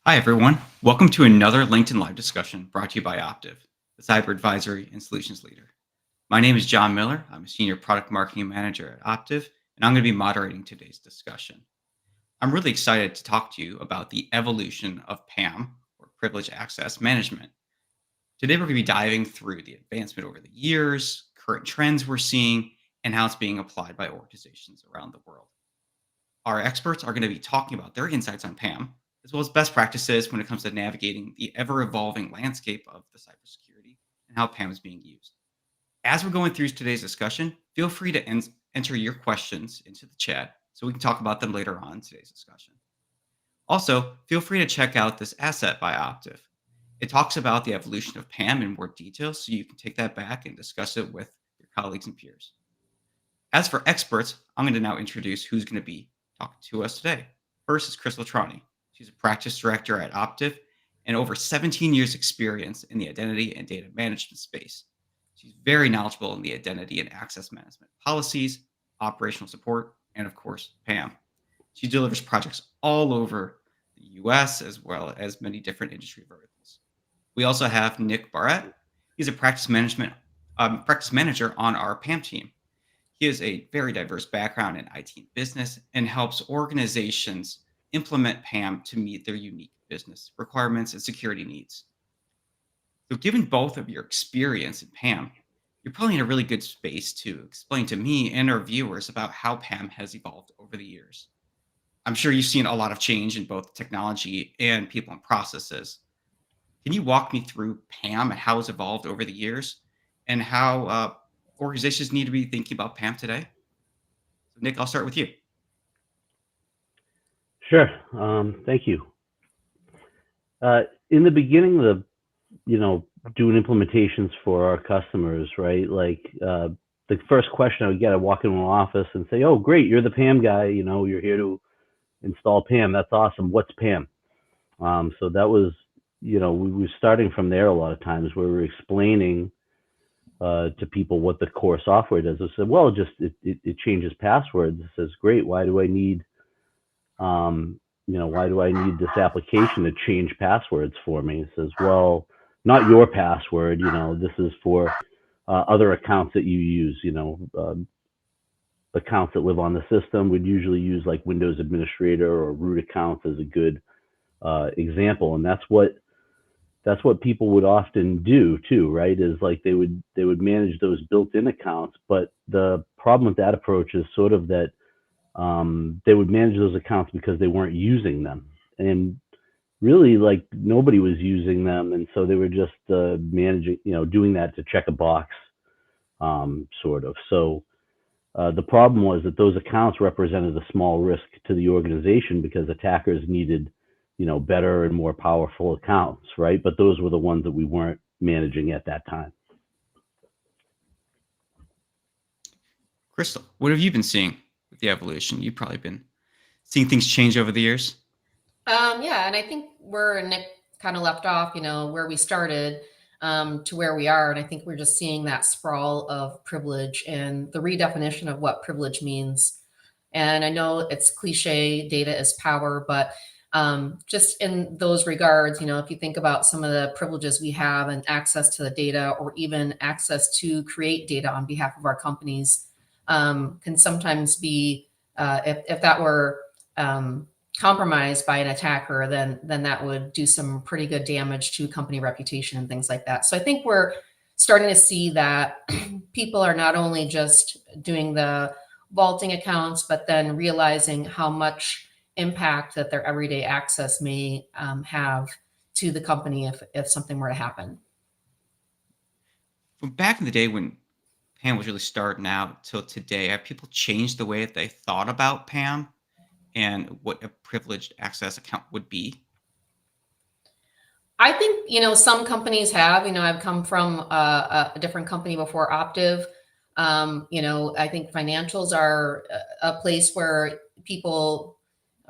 Hi, everyone. Welcome to another LinkedIn Live discussion brought to you by Optiv, the Cyber Advisory and Solutions Leader. My name is John Miller. I'm a Senior Product Marketing Manager at Optiv, and I'm going to be moderating today's discussion. I'm really excited to talk to you about the evolution of PAM, or Privileged Access Management. Today, we're going to be diving through the advancement over the years, current trends we're seeing, and how it's being applied by organizations around the world. Our experts are going to be talking about their insights on PAM, as well as best practices when it comes to navigating the ever evolving landscape of the cybersecurity and how PAM is being used. As we're going through today's discussion, feel free to enter your questions into the chat so we can talk about them later on in today's discussion. Also, feel free to check out this asset by Optiv. It talks about the evolution of PAM in more detail, so you can take that back and discuss it with your colleagues and peers. As for experts, I'm going to now introduce who's going to be talking to us today. First is Crystal Trani. She's a practice director at Optiv and over 17 years experience in the identity and data management space. She's very knowledgeable in the identity and access management policies, operational support, and of course, PAM. She delivers projects all over the US as well as many different industry verticals. We also have Nick Barrett. He's a practice manager on our PAM team. He has a very diverse background in IT and business and helps organizations implement PAM to meet their unique business requirements and security needs. So, given both of your experience in PAM, you're probably in a really good space to explain to me and our viewers about how PAM has evolved over the years. I'm sure you've seen a lot of change in both technology and people and processes. Can you walk me through PAM and how it's evolved over the years and how organizations need to be thinking about PAM today? So, Nick, I'll start with you. Sure. Thank you. In the beginning, doing implementations for our customers, right? The first question I would get, I walk into an office and say, "Oh, great, you're the PAM guy. You're here to install PAM. That's awesome. What's PAM?" So that was, we were starting from there a lot of times where we were explaining to people what the core software does. I said, "Well, it changes passwords." It says, "Great. Why do I need this application to change passwords for me?" It says, "Well, not your password, this is for other accounts that you use, accounts that live on the system." We'd usually use like Windows Administrator or root accounts as a good example. And that's what people would often do too, right? Is like they would manage those built-in accounts. But the problem with that approach is sort of that they would manage those accounts because they weren't using them. And really, like, nobody was using them. And so they were just managing, doing that to check a box, sort of. So the problem was that those accounts represented a small risk to the organization because attackers needed, better and more powerful accounts, right? But those were the ones that we weren't managing at that time. Crystal, what have you been seeing with the evolution? You've probably been seeing things change over the years. Yeah, and I think where Nick kind of left off, where we started to where we are. And I think we're just seeing that sprawl of privilege and the redefinition of what privilege means. And I know it's cliche, data is power, but just in those regards, if you think about some of the privileges we have and access to the data or even access to create data on behalf of our companies can sometimes be, if that were compromised by an attacker, then that would do some pretty good damage to company reputation and things like that. So I think we're starting to see that people are not only just doing the vaulting accounts, but then realizing how much impact that their everyday access may have to the company if something were to happen. From back in the day when PAM was really starting out till today, have people changed the way that they thought about PAM and what a privileged access account would be? I think, some companies have. I've come from a different company before Optiv. I think financials are a place where people,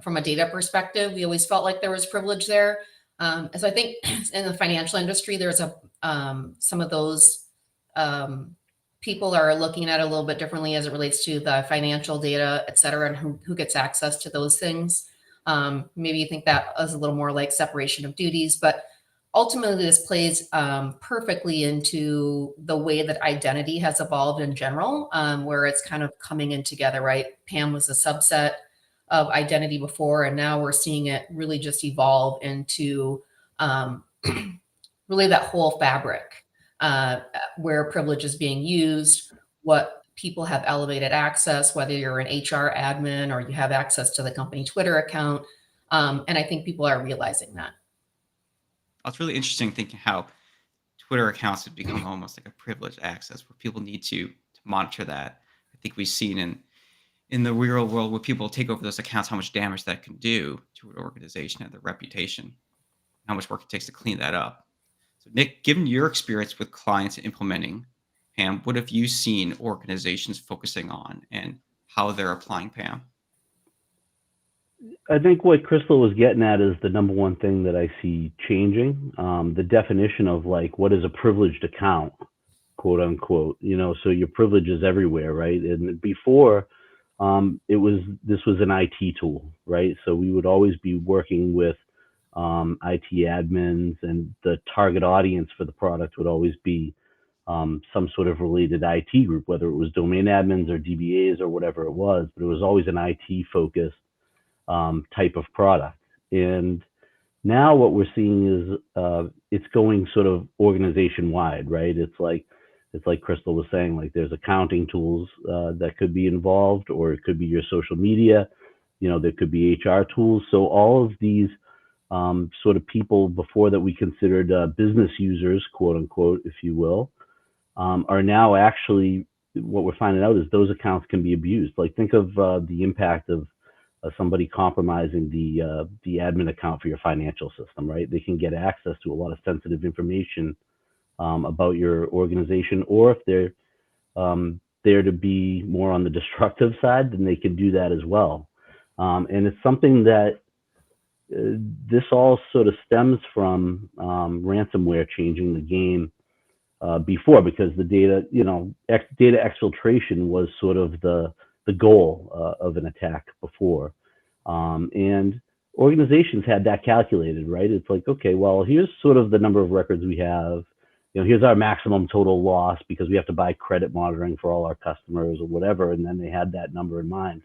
from a data perspective, we always felt like there was privilege there. So I think in the financial industry, there's some of those people are looking at it a little bit differently as it relates to the financial data, et cetera, and who gets access to those things. Maybe you think that is a little more like separation of duties, but ultimately this plays perfectly into the way that identity has evolved in general, where it's kind of coming in together, right? PAM was a subset of identity before, and now we're seeing it really just evolve into really that whole fabric where privilege is being used, what people have elevated access, whether you're an HR admin or you have access to the company Twitter account. And I think people are realizing that. It's really interesting thinking how Twitter accounts have become almost like a privileged access where people need to monitor that. I think we've seen in the real world where people take over those accounts how much damage that can do to an organization and their reputation, how much work it takes to clean that up. So, Nick, given your experience with clients implementing PAM, what have you seen organizations focusing on and how they're applying PAM? I think what Crystal was getting at is the number one thing that I see changing. The definition of like what is a privileged account, quote unquote. So your privilege is everywhere, right? And before, this was an IT tool, right? So we would always be working with IT admins, and the target audience for the product would always be some sort of related IT group, whether it was domain admins or DBAs or whatever it was. But it was always an IT focused type of product. And now what we're seeing is it's going sort of organization wide, right? It's like Crystal was saying, like there's accounting tools that could be involved, or it could be your social media. There could be HR tools. So all of these sort of people before that we considered business users, quote unquote, if you will, are now actually, what we're finding out is those accounts can be abused. Like think of the impact of somebody compromising the admin account for your financial system, right? They can get access to a lot of sensitive information about your organization, or if they're there to be more on the destructive side, then they can do that as well. And it's something that this all sort of stems from ransomware changing the game before, because the data, data exfiltration was sort of the goal of an attack before. And organizations had that calculated, right? It's like, okay, well, here's sort of the number of records we have. Here's our maximum total loss because we have to buy credit monitoring for all our customers or whatever. And then they had that number in mind.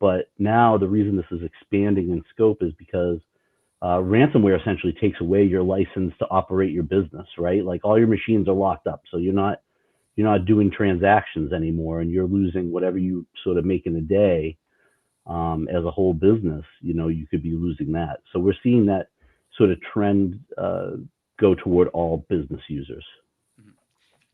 But now the reason this is expanding in scope is because ransomware essentially takes away your license to operate your business, right? Like all your machines are locked up. So you're not doing transactions anymore, and you're losing whatever you sort of make in a day as a whole business. You could be losing that. So we're seeing that sort of trend go toward all business users.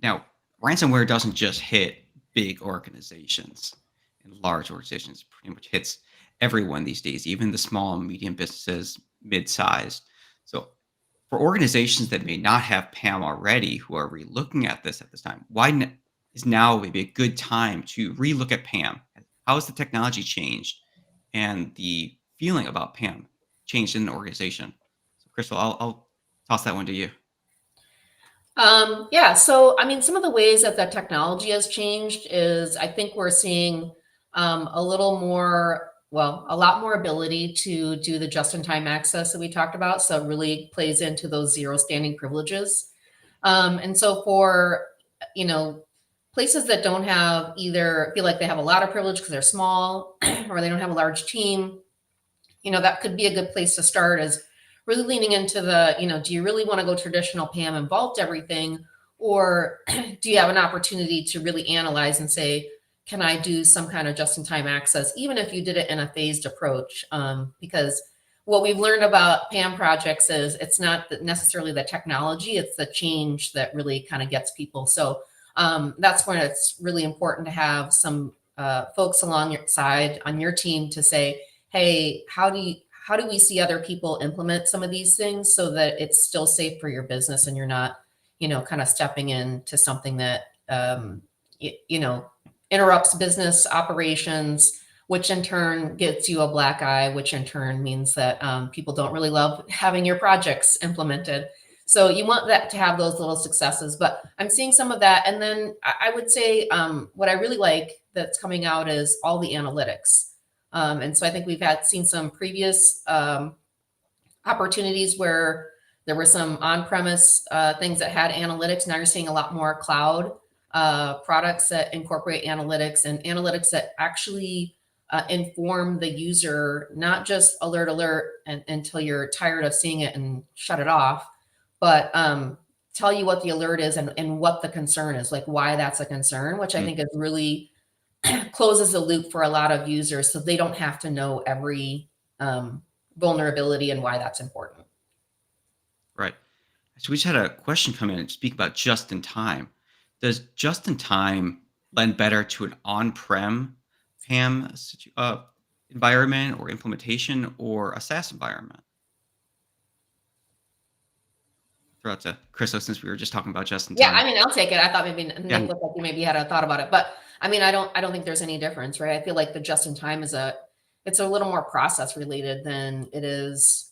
Now, ransomware doesn't just hit big organizations and large organizations. It pretty much hits everyone these days, even the small and medium businesses, mid-sized. So for organizations that may not have PAM already, who are re-looking at this time, why is now maybe a good time to re-look at PAM? How has the technology changed and the feeling about PAM changed in an organization? So Crystal, I'll toss that one to you. Yeah, so I mean, some of the ways that the technology has changed is I think we're seeing a little more, well, a lot more ability to do the just-in-time access that we talked about. So it really plays into those zero standing privileges. And so for, places that don't have either feel like they have a lot of privilege because they're small or they don't have a large team, that could be a good place to start, is really leaning into the, do you really want to go traditional PAM and vault everything? Or do you have an opportunity to really analyze and say, can I do some kind of just-in-time access, even if you did it in a phased approach? Because what we've learned about PAM projects is it's not necessarily the technology, it's the change that really kind of gets people. So that's when it's really important to have some folks along your side on your team to say, hey, how do we see other people implement some of these things so that it's still safe for your business and you're not, kind of stepping into something that, interrupts business operations, which in turn gets you a black eye, which in turn means that people don't really love having your projects implemented. So you want that to have those little successes, but I'm seeing some of that. And then I would say what I really like that's coming out is all the analytics. And so I think we've seen some previous opportunities where there were some on-premise things that had analytics. Now you're seeing a lot more cloud products that incorporate analytics, and analytics that actually inform the user, not just alert until you're tired of seeing it and shut it off, but tell you what the alert is and what the concern is, like why that's a concern, which I think is really closes the loop for a lot of users, so they don't have to know every vulnerability and why that's important. Right. So we just had a question come in and speak about just in time. Does just in time lend better to an on-prem PAM environment or implementation, or a SaaS environment? Throw out to Crystal, since we were just talking about just in Yeah, time. I mean, I'll take it. I thought maybe Yeah. Nick looked like you maybe had a thought about it, but I mean, I don't think there's any difference, right? I feel like the just in time it's a little more process related than it is,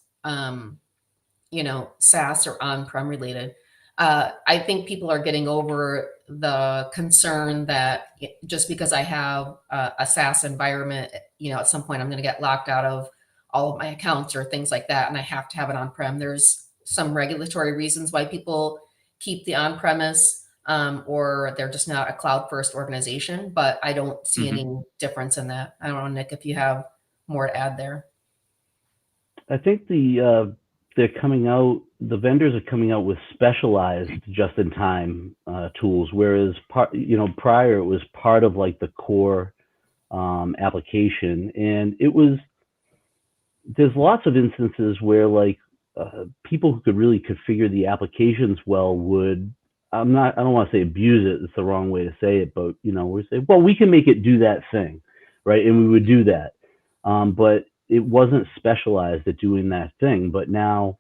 SaaS or on-prem related. I think people are getting over the concern that just because I have a SaaS environment, at some point I'm going to get locked out of all of my accounts or things like that, and I have to have it on-prem. There's some regulatory reasons why people keep the on-premise, or they're just not a cloud-first organization, but I don't see hmm any difference in that. I don't know, Nick, if you have more to add there. I think the vendors are coming out with specialized just-in-time tools, whereas prior it was part of like the core application, and there's lots of instances where like people who could really configure the applications well would, I don't want to say abuse it, it's the wrong way to say it, but we say, well, we can make it do that thing, right? And we would do that, but it wasn't specialized at doing that thing. But now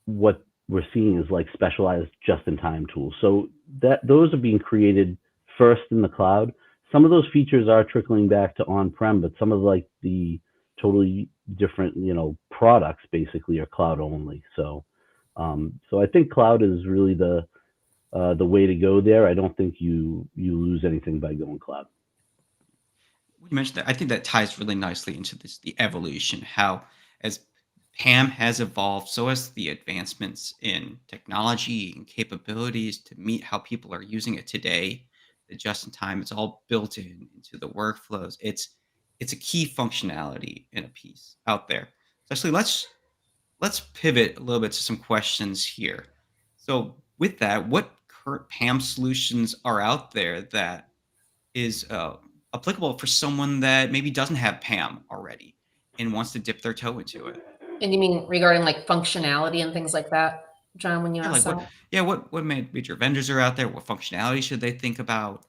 what we're seeing is like specialized just-in-time tools, so that those are being created first in the cloud. Some of those features are trickling back to on-prem, but some of like the totally different products basically are cloud only. So I think cloud is really the way to go there. I don't think you lose anything by going cloud. You mentioned that. I think that ties really nicely into the evolution, how as PAM has evolved, so has the advancements in technology and capabilities to meet how people are using it today. The just in time, it's all built into the workflows. It's a key functionality in a piece out there. So actually, let's pivot a little bit to some questions here. So with that, what current PAM solutions are out there that is applicable for someone that maybe doesn't have PAM already and wants to dip their toe into it? And you mean regarding like functionality and things like that, John, when you Yeah, ask like that? what major vendors are out there? What functionality should they think about?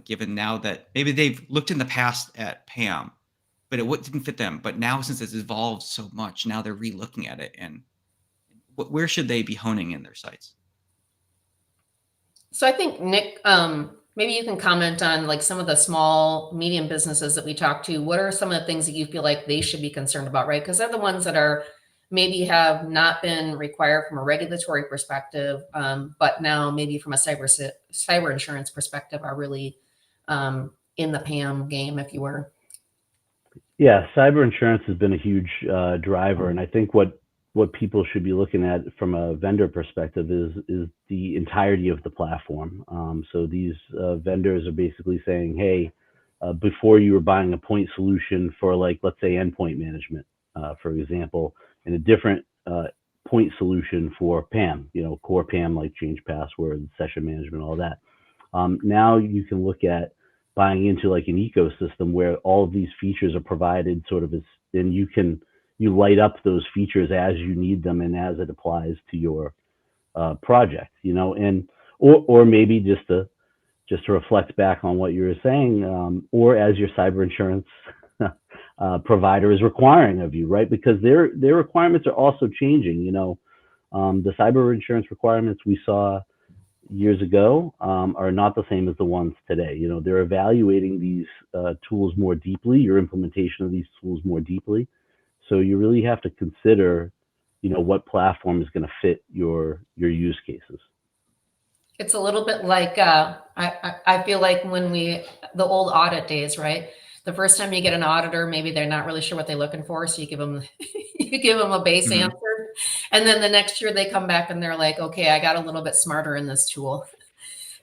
Given now that maybe they've looked in the past at PAM, but didn't fit them. But now, since it's evolved so much, now they're re-looking at it, and where should they be honing in their sights? So I think Nick, maybe you can comment on like some of the small, medium businesses that we talk to. What are some of the things that you feel like they should be concerned about, right? Because they're the ones that are maybe have not been required from a regulatory perspective, but now maybe from a cyber insurance perspective are really in the PAM game, if you were. Yeah, cyber insurance has been a huge driver, and I think what people should be looking at from a vendor perspective is the entirety of the platform. So these vendors are basically saying, hey, before you were buying a point solution for like, let's say, endpoint management, for example, and a different point solution for PAM, core PAM like change password, session management, all that. Now you can look at buying into like an ecosystem where all of these features are provided sort of and you light up those features as you need them and as it applies to your project, and or maybe just to reflect back on what you were saying, or as your cyber insurance provider is requiring of you, right? Because their requirements are also changing. The cyber insurance requirements we saw years ago are not the same as the ones today. They're evaluating these tools more deeply, your implementation of these tools more deeply. So you really have to consider, what platform is going to fit your use cases. It's a little bit like I feel like when the old audit days, right? The first time you get an auditor, maybe they're not really sure what they're looking for, so you give them you give them a base Mhm. answer, and then the next year they come back and they're like, okay, I got a little bit smarter in this tool.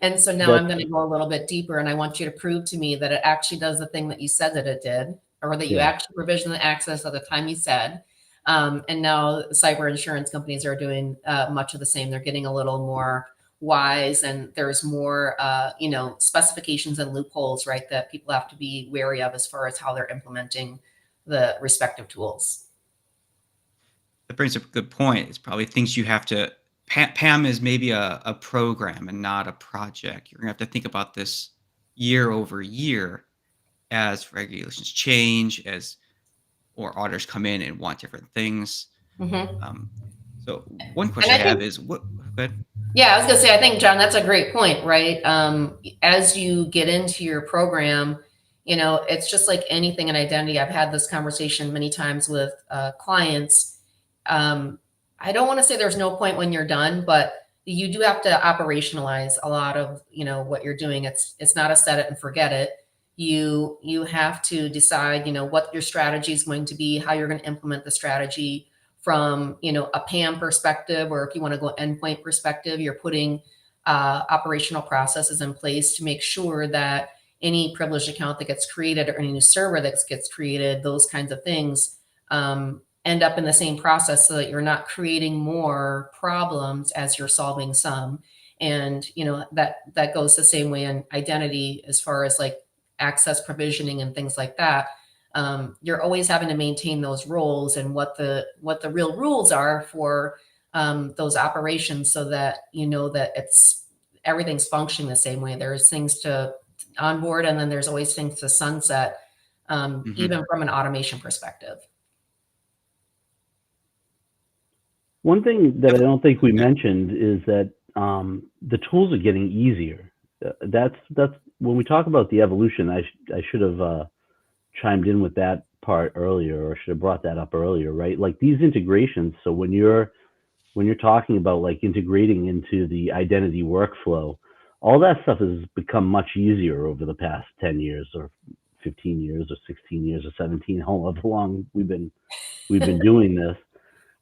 And so now I'm That's going to go a little bit deeper, and I want you to prove to me that it actually does the thing that you said that it did, or that you yeah. actually provisioned the access at the time you said. And now cyber insurance companies are doing much of the same. They're getting a little more wise, and there's more, specifications and loopholes, right, that people have to be wary of as far as how they're implementing the respective tools. That brings up a good point. It's probably things you have to. PAM is maybe a program and not a project. You're gonna have to think about this year over year as regulations change, as or auditors come in and want different things. Hmm. Um, so one And question I I have think, is what? Go ahead. yeah, I was gonna say, I think, John, that's a great point, right? As you get into your program, it's just like anything in identity. I've had this conversation many times with clients. Um, I don't want to say there's no point when you're done, but you do have to operationalize a lot of, what you're doing. It's not a set it and forget it. You have to decide, what your strategy is going to be, how you're going to implement the strategy from, a PAM perspective, or if you want to go endpoint perspective, you're putting operational processes in place to make sure that any privileged account that gets created, or any new server that gets created, those kinds of things end up in the same process, so that you're not creating more problems as you're solving some. And that goes the same way in identity, as far as like access provisioning and things like that. You're always having to maintain those roles, and what the real rules are for those operations, so that that everything's functioning the same way. There's things to onboard, and then there's always things to sunset, Hmm. even from an automation perspective. One thing that I don't think we Okay. mentioned is that the tools are getting easier. That's when we talk about the evolution. I should have chimed in with that part earlier, or should have brought that up earlier, right? Like these integrations. So when you're talking about like integrating into the identity workflow, all that stuff has become much easier over the past 10 years, or 15 years, or 16 years, or 17, however long we've been doing this.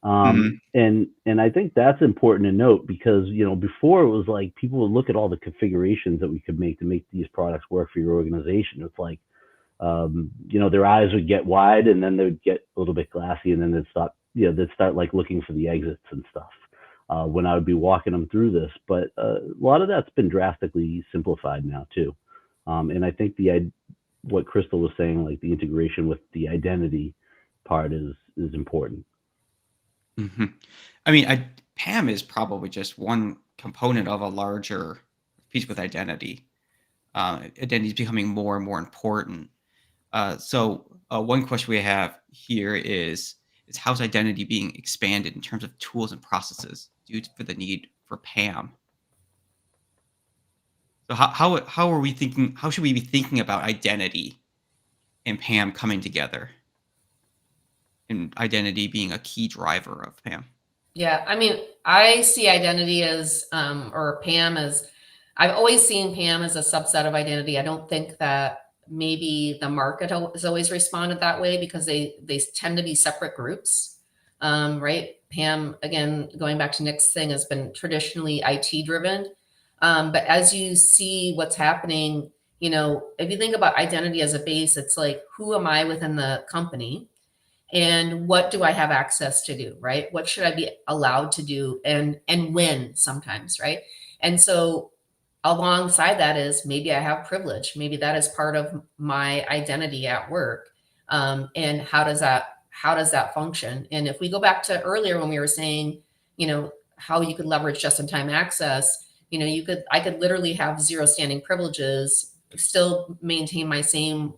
Hmm. And I think that's important to note, because before it was like people would look at all the configurations that we could make to make these products work for your organization. It's like their eyes would get wide, and then they would get a little bit glassy, and then they'd start like looking for the exits and stuff when I would be walking them through this. But a lot of that's been drastically simplified now too. And I think what Crystal was saying, like the integration with the identity part is important. Hmm. I mean, PAM is probably just one component of a larger piece with identity. Identity is becoming more and more important. So one question we have here is how's identity being expanded in terms of tools and processes due for the need for PAM? So how are we thinking? How should we be thinking about identity and PAM coming together, and identity being a key driver of PAM? Yeah, I mean, I see identity as, or PAM as, I've always seen PAM as a subset of identity. I don't think that maybe the market has always responded that way, because they tend to be separate groups, right? PAM, again, going back to Nick's thing, has been traditionally IT driven. But as you see what's happening, if you think about identity as a base, it's like, who am I within the company? And what do I have access to do, right? What should I be allowed to do, and when, sometimes, right? And so alongside that is, maybe I have privilege, maybe that is part of my identity at work. And how does that function? And if we go back to earlier when we were saying, how you could leverage just in time access, I could literally have zero standing privileges, still maintain my same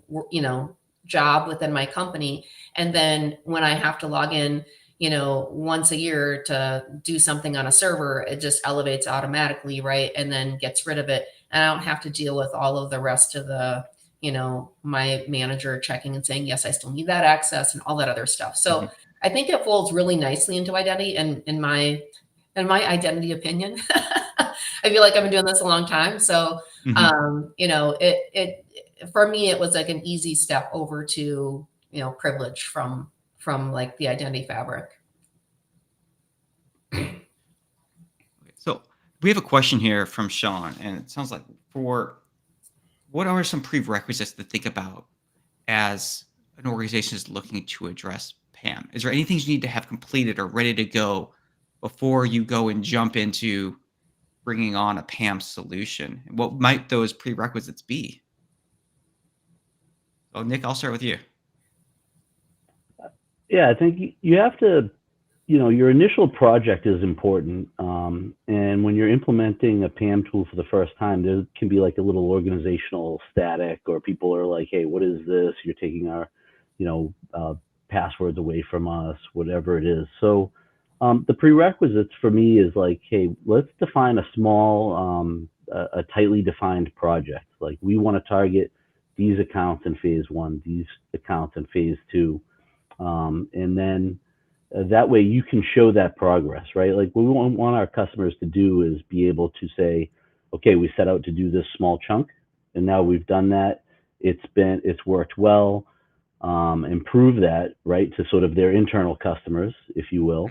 job within my company. And then when I have to log in, once a year to do something on a server, it just elevates automatically, right? And then gets rid of it. And I don't have to deal with all of the rest of my manager checking and saying, yes, I still need that access, and all that other stuff. So Mhm. I think it folds really nicely into identity, and in my identity opinion. I feel like I've been doing this a long time. So, Mhm. it for me, it was like an easy step over to, privilege from like the identity fabric. So we have a question here from Sean, and it sounds like for what are some prerequisites to think about as an organization is looking to address PAM? Is there anything you need to have completed or ready to go before you go and jump into bringing on a PAM solution? And what might those prerequisites be? Oh, Nick, I'll start with you. Yeah, I think you have to, your initial project is important. And when you're implementing a PAM tool for the first time, there can be like a little organizational static, or people are like, hey, what is this? You're taking our, passwords away from us, whatever it is. So the prerequisites for me is like, hey, let's define a small, a tightly defined project. Like, we want to target these accounts in phase one, these accounts in phase two. And then that way you can show that progress, right? Like, what we want our customers to do is be able to say, okay, we set out to do this small chunk, and now we've done that. It's worked well. Improve that, right, to sort of their internal customers, if you will.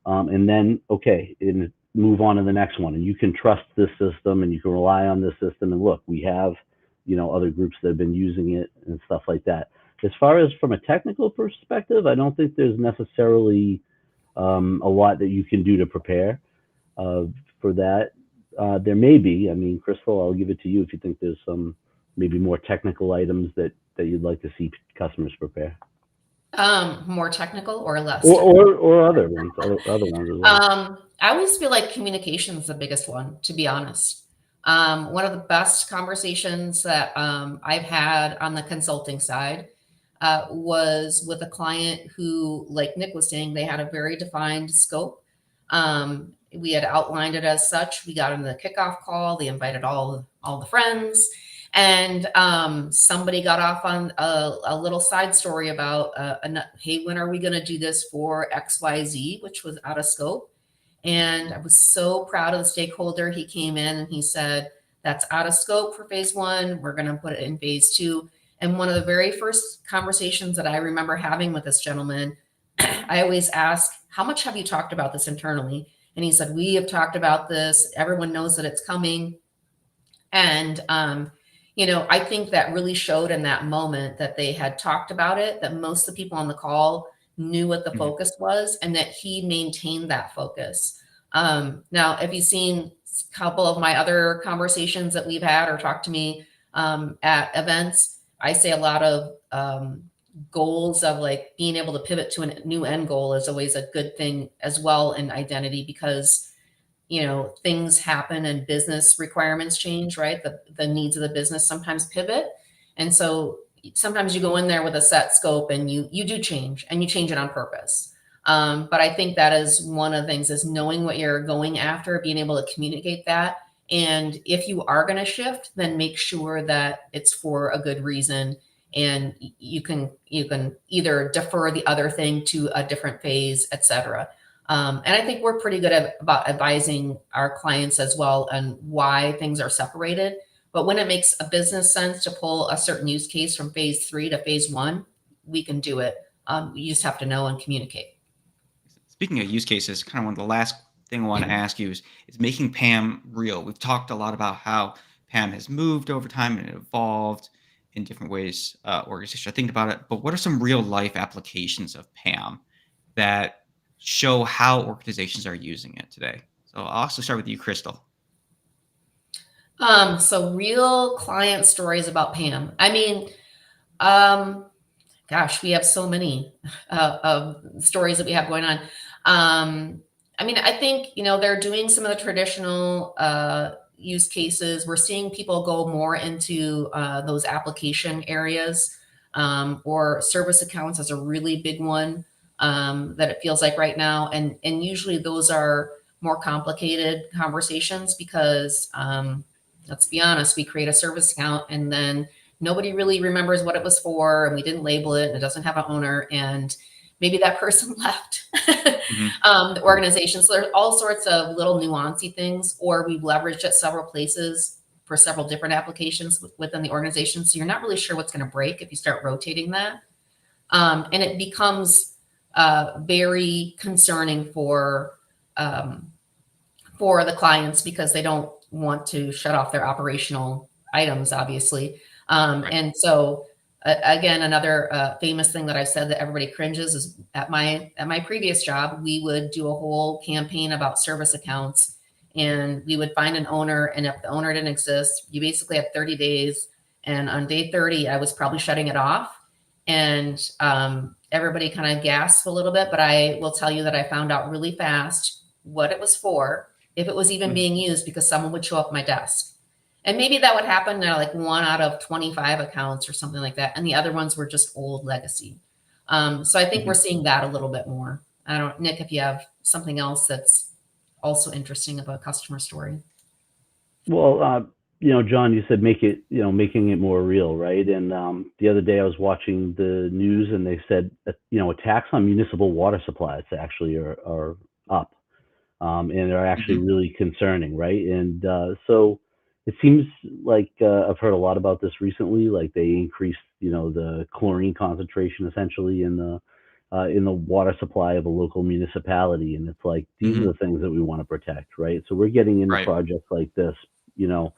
And then, okay, and move on to the next one. And you can trust this system, and you can rely on this system. And look, we have, other groups that have been using it and stuff like that. As far as from a technical perspective, I don't think there's necessarily a lot that you can do to prepare for that. There may be. I mean, Crystal, I'll give it to you if you think there's some maybe more technical items that you'd like to see customers prepare. More technical or less? Or other ones as well. I always feel like communication is the biggest one, to be honest. One of the best conversations that I've had on the consulting side was with a client who, like Nick was saying, they had a very defined scope. We had outlined it as such. We got into the kickoff call. They invited all the friends. And somebody got off on a little side story about, hey, when are we going to do this for XYZ, which was out of scope. And I was so proud of the stakeholder. He came in and he said, that's out of scope for phase one. We're going to put it in phase two. And one of the very first conversations that I remember having with this gentleman, I always ask, how much have you talked about this internally? And he said, we have talked about this. Everyone knows that it's coming. And, I think that really showed in that moment that they had talked about it, that most of the people on the call knew what the focus was, and that he maintained that focus. Now, if you've seen a couple of my other conversations that we've had or talked to me at events, I say a lot of goals of like being able to pivot to a new end goal is always a good thing as well in identity, because things happen and business requirements change, right? The needs of the business sometimes pivot. And so sometimes you go in there with a set scope and you do change, and you change it on purpose. But I think that is one of the things, is knowing what you're going after, being able to communicate that. And if you are going to shift, then make sure that it's for a good reason. And you can either defer the other thing to a different phase, et cetera. And I think we're pretty good about advising our clients as well on why things are separated. But when it makes a business sense to pull a certain use case from phase 3 to phase 1, we can do it. You just have to know and communicate. Speaking of use cases, kind of one of the last thing I want to ask you is making PAM real. We've talked a lot about how PAM has moved over time and evolved in different ways. Organizations are thinking about it, but what are some real life applications of PAM that show how organizations are using it today? So I'll also start with you, Crystal. So real client stories about PAM. I mean, gosh, we have so many stories that we have going on. I mean, I think, they're doing some of the traditional use cases. We're seeing people go more into those application areas, or service accounts is a really big one that it feels like right now. And usually those are more complicated conversations because, let's be honest, we create a service account and then nobody really remembers what it was for, and we didn't label it, and it doesn't have an owner, and maybe that person left the organization. So there's all sorts of little nuancy things, or we've leveraged it several places. for several different applications within the organization. So you're not really sure what's going to break if you start rotating that. And it becomes very concerning for the clients because they don't want to shut off their operational items, obviously. Right. And so, again, another famous thing that I said that everybody cringes is at my previous job, we would do a whole campaign about service accounts, and we would find an owner, and if the owner didn't exist, you basically had 30 days. And on day 30, I was probably shutting it off, and everybody kind of gasped a little bit. But I will tell you that I found out really fast what it was for, if it was even Mhm. being used, because someone would show up at my desk. And maybe that would happen to like 1 out of 25 accounts or something like that. And the other ones were just old legacy. So I think we're Mhm. seeing that a little bit more. I don't, Nick, if you have something else that's also interesting about a customer story. Well, John, you said making it more real, right? And the other day I was watching the news and they said, attacks on municipal water supplies actually are up, and are actually Mhm. really concerning, right? And so it seems like I've heard a lot about this recently. Like they increased, the chlorine concentration essentially in the water supply of a local municipality, and it's like these are Mhm. the things that we want to protect, right? So we're getting into Right. projects like this, you know,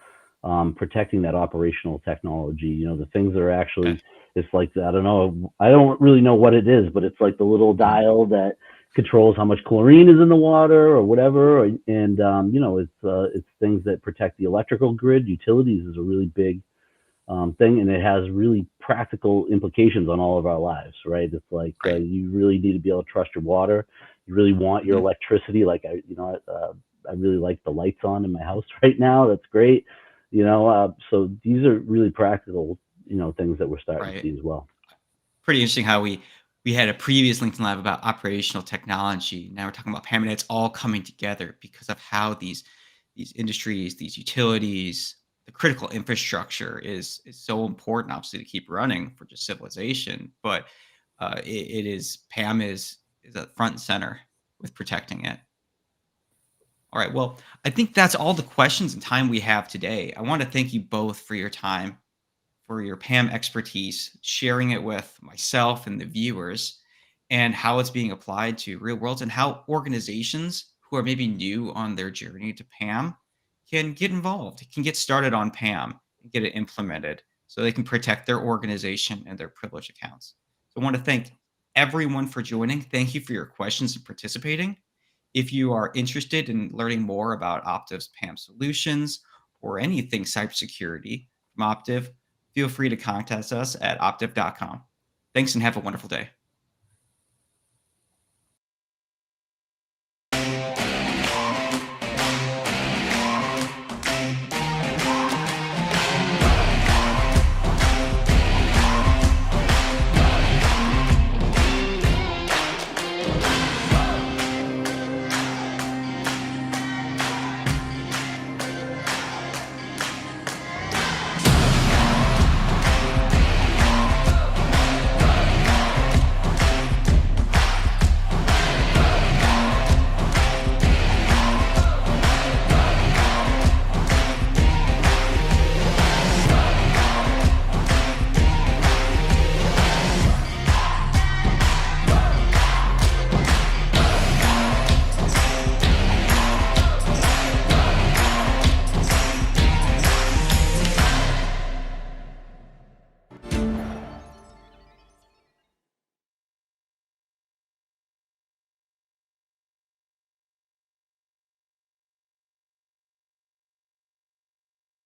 protecting that operational technology. The things that are actually, Yes. it's like I don't know, I don't really know what it is, but it's like the little Mhm. dial that controls how much chlorine is in the water or whatever, and it's things that protect the electrical grid. Utilities is a really big thing, and it has really practical implications on all of our lives, right? It's like Right. you really need to be able to trust your water. You really want your Mhm. electricity. Like I really like the lights on in my house right now. That's great. So these are really practical, things that we're starting to Right. see as well. Pretty interesting how we had a previous LinkedIn Live about operational technology. Now we're talking about PAM, and it's all coming together because of how these industries, these utilities, the critical infrastructure is so important, obviously, to keep running for just civilization. But it is PAM is at front and center with protecting it. All right. Well, I think that's all the questions and time we have today. I want to thank you both for your time, for your PAM expertise, sharing it with myself and the viewers, and how it's being applied to real worlds and how organizations who are maybe new on their journey to PAM can get involved, can get started on PAM and get it implemented so they can protect their organization and their privileged accounts. So I want to thank everyone for joining. Thank you for your questions and participating. If you are interested in learning more about Optiv's PAM solutions or anything cybersecurity from Optiv, feel free to contact us at optiv.com. Thanks and have a wonderful day.